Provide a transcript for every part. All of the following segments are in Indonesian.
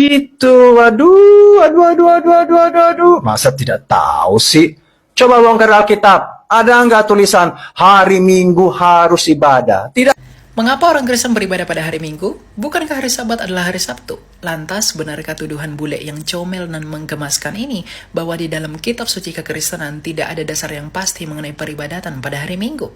gitu. Aduh. Masa tidak tahu sih? Coba bongkar Alkitab. Ada nggak tulisan hari Minggu harus ibadah? Tidak. Mengapa orang Kristen beribadah pada hari Minggu? Bukankah hari Sabat adalah hari Sabtu? Lantas, benarkah tuduhan bule yang comel dan menggemaskan ini bahwa di dalam kitab suci kekristenan tidak ada dasar yang pasti mengenai peribadatan pada hari Minggu?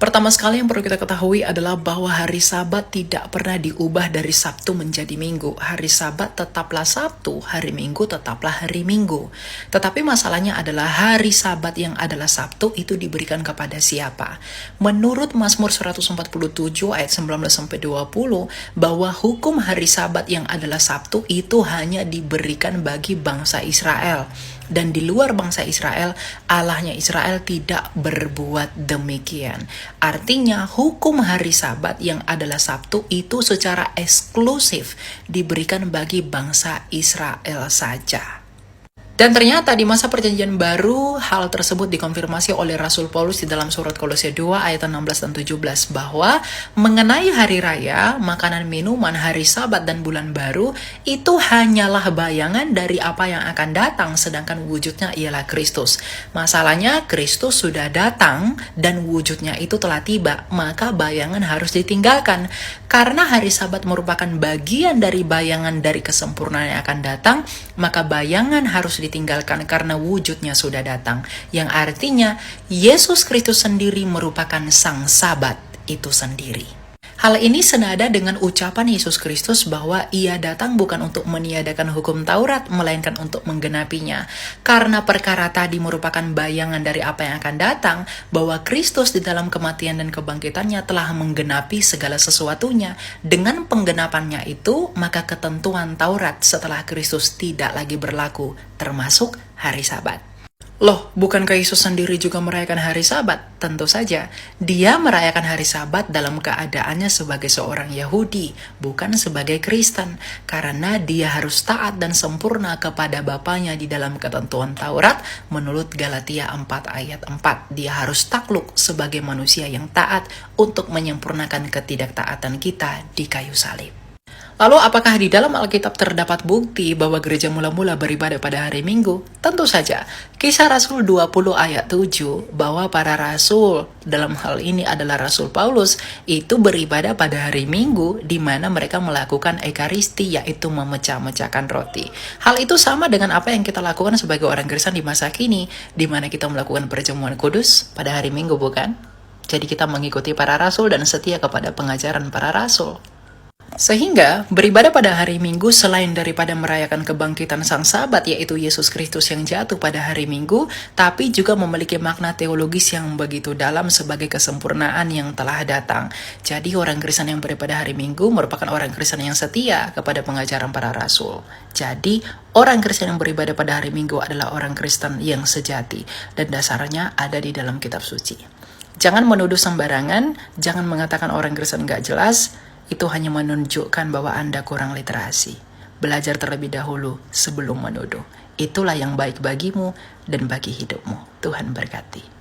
Pertama sekali yang perlu kita ketahui adalah bahwa hari Sabat tidak pernah diubah dari Sabtu menjadi Minggu. Hari Sabat tetaplah Sabtu, hari Minggu tetaplah hari Minggu. Tetapi masalahnya adalah hari Sabat yang adalah Sabtu itu diberikan kepada siapa? Menurut Mazmur 147 ayat 19-20 bahwa hukum hari Sabat yang adalah Sabtu itu hanya diberikan bagi bangsa Israel. Dan di luar bangsa Israel, Allahnya Israel tidak berbuat demikian. Artinya hukum hari Sabat yang adalah Sabtu itu secara eksklusif diberikan bagi bangsa Israel saja. Dan ternyata di masa perjanjian baru, hal tersebut dikonfirmasi oleh Rasul Paulus di dalam surat Kolose 2 ayat 16 dan 17 bahwa mengenai hari raya, makanan minuman, hari Sabat dan bulan baru itu hanyalah bayangan dari apa yang akan datang, sedangkan wujudnya ialah Kristus. Masalahnya Kristus sudah datang dan wujudnya itu telah tiba, maka bayangan harus ditinggalkan. Karena hari Sabat merupakan bagian dari bayangan dari kesempurnaan yang akan datang, maka bayangan harus ditinggalkan karena wujudnya sudah datang. Yang artinya, Yesus Kristus sendiri merupakan sang Sabat itu sendiri. Hal ini senada dengan ucapan Yesus Kristus bahwa ia datang bukan untuk meniadakan hukum Taurat, melainkan untuk menggenapinya. Karena perkara tadi merupakan bayangan dari apa yang akan datang, bahwa Kristus di dalam kematian dan kebangkitannya telah menggenapi segala sesuatunya. Dengan penggenapannya itu, maka ketentuan Taurat setelah Kristus tidak lagi berlaku, termasuk hari Sabat. Loh, bukankah Yesus sendiri juga merayakan hari Sabat? Tentu saja, dia merayakan hari Sabat dalam keadaannya sebagai seorang Yahudi, bukan sebagai Kristen, karena dia harus taat dan sempurna kepada Bapaknya di dalam ketentuan Taurat menurut Galatia 4 ayat 4. Dia harus takluk sebagai manusia yang taat untuk menyempurnakan ketidaktaatan kita di kayu salib. Lalu apakah di dalam Alkitab terdapat bukti bahwa gereja mula-mula beribadah pada hari Minggu? Tentu saja. Kisah Rasul 20 ayat 7 bahwa para rasul, dalam hal ini adalah Rasul Paulus, itu beribadah pada hari Minggu di mana mereka melakukan Ekaristi, yaitu memecah-mecahkan roti. Hal itu sama dengan apa yang kita lakukan sebagai orang Kristen di masa kini, di mana kita melakukan perjamuan kudus pada hari Minggu, bukan? Jadi kita mengikuti para rasul dan setia kepada pengajaran para rasul. Sehingga beribadah pada hari Minggu selain daripada merayakan kebangkitan sang Sabat, yaitu Yesus Kristus yang jatuh pada hari Minggu, tapi juga memiliki makna teologis yang begitu dalam sebagai kesempurnaan yang telah datang. Jadi orang Kristen yang beribadah hari Minggu merupakan orang Kristen yang setia kepada pengajaran para rasul. Jadi orang Kristen yang beribadah pada hari Minggu adalah orang Kristen yang sejati dan dasarnya ada di dalam kitab suci. Jangan menuduh sembarangan, jangan mengatakan orang Kristen gak jelas. Itu hanya menunjukkan bahwa Anda kurang literasi. Belajar terlebih dahulu sebelum menuduh. Itulah yang baik bagimu dan bagi hidupmu. Tuhan berkati.